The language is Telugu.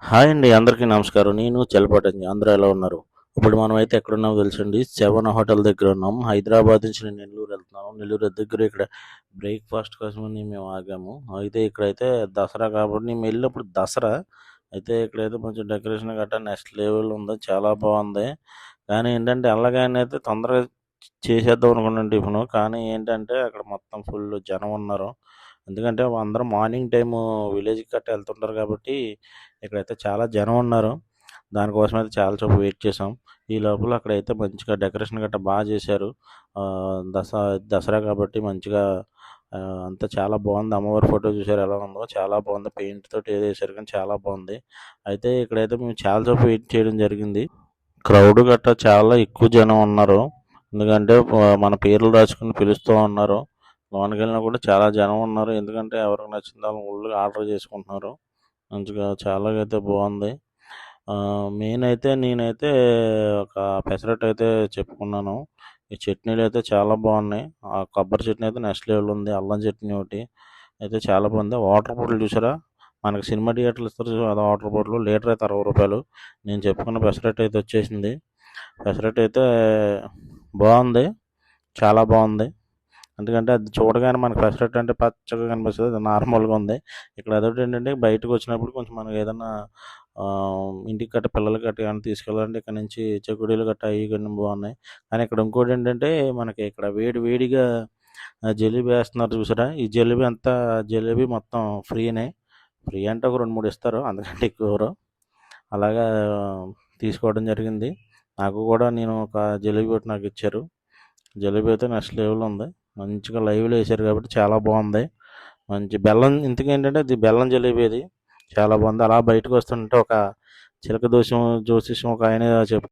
హాయ్ అండి, అందరికీ నమస్కారం. నేను చలపటండి. అందరూ ఎలా ఉన్నారు? ఇప్పుడు మనం అయితే ఎక్కడున్నామో తెలుసండి. 7 హోటల్ దగ్గర ఉన్నాం. హైదరాబాద్ నుంచి నేను నెల్లూరు వెళ్తున్నాము. నెల్లూరు దగ్గర ఇక్కడ బ్రేక్ఫాస్ట్ కోసమని మేము ఆగాము. అయితే ఇక్కడైతే దసరా కాబట్టి మేము వెళ్ళినప్పుడు దసరా అయితే ఇక్కడైతే కొంచెం డెకరేషన్ గట్టా నెక్స్ట్ లెవెల్ ఉంది. చాలా బాగుంది. కానీ ఏంటంటే వెళ్ళగానే అయితే తొందరగా చేసేద్దాం అనుకున్నాను టిఫిన్. కానీ ఏంటంటే అక్కడ మొత్తం ఫుల్ జనం ఉన్నారు. ఎందుకంటే అందరూ మార్నింగ్ టైము విలేజ్‌కి గట్టా వెళ్తుంటారు కాబట్టి ఇక్కడైతే చాలా జనం ఉన్నారు. దానికోసం అయితే చాలా సేపు వెయిట్ చేసాం. ఈ లోపల అక్కడైతే మంచిగా డెకరేషన్ గట్టా చేశారు. దసరా కాబట్టి మంచిగా అంతా చాలా బాగుంది. అమ్మవారి ఫోటో చూసారు ఎలా ఉందో? చాలా బాగుంది. పెయింట్ తోటి ఏదో ఏశారు కానీ చాలా బాగుంది. అయితే ఇక్కడైతే మేము చాలా సేపు వెయిట్ చేయడం జరిగింది. క్రౌడ్ గట్టా చాలా ఎక్కువ జనం ఉన్నారు. ఎందుకంటే మన పేర్లు రాసుకొని పిలుస్తూ ఉన్నారు. లోనకెళ్ళినా కూడా చాలా జనం ఉన్నారు. ఎందుకంటే ఎవరికి నచ్చిన వాళ్ళు ఫుల్‌గా ఆర్డర్ చేసుకుంటున్నారు. మంచిగా చాలా అయితే బాగుంది. మెయిన్ అయితే నేనైతే ఒక పెసరట్టు అయితే చెప్పుకున్నాను. ఈ చట్నీలు అయితే చాలా బాగున్నాయి. ఆ కొబ్బరి చట్నీ అయితే నెక్స్ట్ లెవెల్ ఉంది. అల్లం చట్నీ ఒకటి అయితే చాలా బాగుంది. వాటర్ బాటిల్ చూసారా? మనకి సినిమా థియేటర్లు ఇస్తారు చూసారా? అది వాటర్ బాటిల్ లీటర్ అయితే ₹60. నేను చెప్పుకున్న పెసరట్టు అయితే వచ్చేసింది. పెసరట్టు అయితే బాగుంది. చాలా బాగుంది. ఎందుకంటే అది చూడగానే మనకు పెసరట్టు అంటే పచ్చగా కనిపిస్తుంది. అది నార్మల్గా ఉంది. ఇక్కడ అదొకటి ఏంటంటే బయటకు వచ్చినప్పుడు కొంచెం మనకి ఏదన్నా ఇంటికి గట్ట పిల్లలకి గట్ట ఏమైనా తీసుకెళ్ళాలంటే ఇక్కడ నుంచి చెకుడీలు గట్ట అవి కొన్ని బాగున్నాయి. కానీ ఇక్కడ ఇంకోటి ఏంటంటే మనకి ఇక్కడ వేడి వేడిగా జలేబీ వేస్తున్నారు చూసారా? ఈ జలేబీ మొత్తం ఫ్రీనే. ఫ్రీ అంటే ఒక 2, 3 ఇస్తారు. అంతకంటే ఎక్కువ ఇవ్వరు. అలాగా తీసుకోవడం జరిగింది. నాకు కూడా నేను ఒక జలేబీ ఒకటి నాకు ఇచ్చారు. జలేబీ అయితే నెక్స్ట్ లెవెల్ ఉంది. మంచిగా లైవ్లో వేసారు కాబట్టి చాలా బాగుంది. మంచి బెల్లం ఇంతకేంటంటే అది బెల్లం జలేబీ అది చాలా బాగుంది. అలా బయటకు వస్తుంటే ఒక చిలక దోషం జ్యోతిష్యం ఒక ఆయన